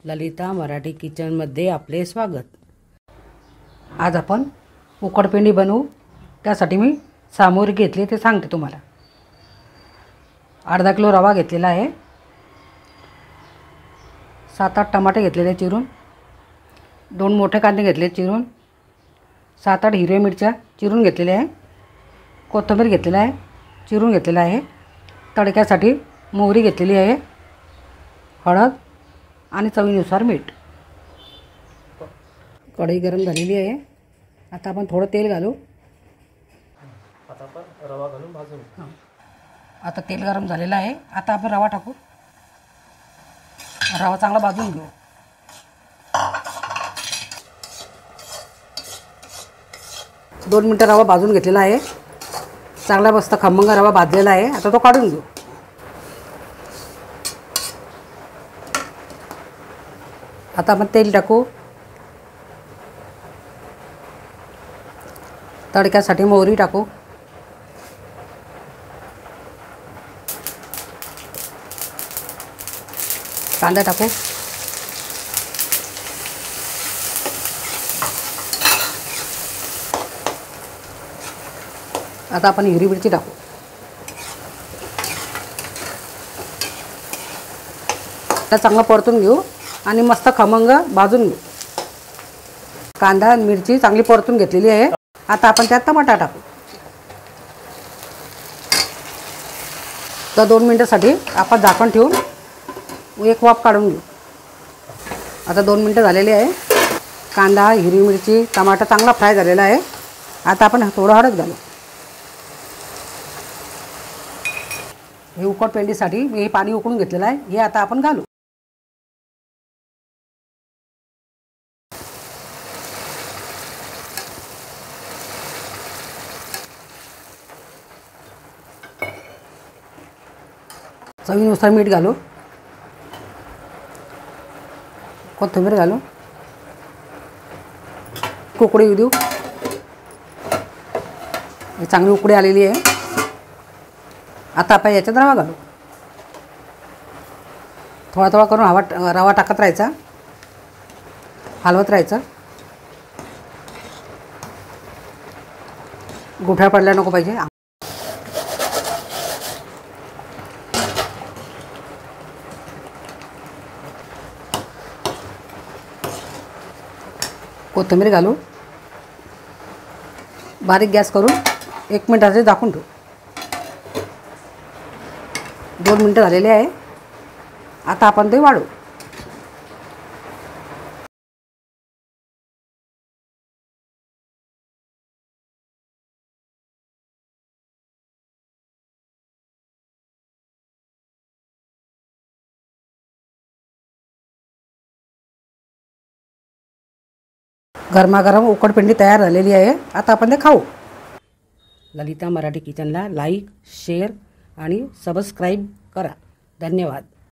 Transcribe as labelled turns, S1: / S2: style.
S1: ललिता मराठी किचनमध्ये आपले स्वागत। आज आपण उकडपेंडी बनवू। त्यासाठी मी सामग्री घेतली ते सांगते तुम्हाला। अर्धा किलो रवा घेतलेला आहे, 7-8 टमाटे घेतलेले चिरून, 2 मोठे कांदे घेतले चिरून, 7-8 हिरव्या मिरच्या चिरून घेतलेल्या आहे, कोथिंबीर घेतलेला आहे चिरून घेतलेला आहे, तडक्यासाठी मोहरी घेतलेली आहे, हळद आणि चवीनुसार मीठ। कढई गरम झालेली आहे, आता आपण थोडं तेल घालू।
S2: आता आपण रवा घालून भाजून
S1: आता तेल गरम झालेलं आहे, आता आपण रवा टाकू। रवा चांगला भाजून घेऊ। दोन मिनिटं रवा भाजून घेतलेला आहे, चांगला मस्त खमंग रवा भाजलेला आहे। आता तो काढून घेऊ। आता आपण तेल टाकू। तडक्यासाठी मोहरी टाकू, कांदा टाकू, आता आपण हिरवी मिरची टाकू। आता चांगलं परतून घेऊ आणि मस्त खमंग भाजून घेऊ। कांदा आणि मिरची चांगली परतून घेतलेली आहे। आता आपण त्यात टमाटा टाकू। तर 2 मिनिटांसाठी आपण झाकण ठेवून एक वाफ काढून घेऊ। आता 2 मिनिटं झालेली आहे। कांदा, हिरवी मिरची, टमाटा चांगला फ्राय झालेला आहे। आता आपण थोडं हळद घालू। हे उकडपेंडीसाठी मी हे पाणी उकळून घेतलेलं आहे, हे आता आपण घालू। चवीनुसार मीठ घालू, कोथिंबीर घालू, उकळी येऊ देऊ। ही चांगली उकळी आलेली आहे। आता आपण याच्यात रवा घालू। थोडा थोडा करून रवा टाकत राहायचा, हलवत राहायचं। गुठळ्या पडल्या नको पाहिजे। कोथिंबीर घालू, बारीक गॅस करून 1 मिनिटाचे झाकून ठेवू। 2 मिनिटं झालेले आहे, आता आपण ते वाढू। गरमागरम उकडपेंडी तयार झालेली आहे। आता आपण ते खाऊ। ललिता मराठी किचनला लाईक, शेअर आणि सबस्क्राईब करा। धन्यवाद।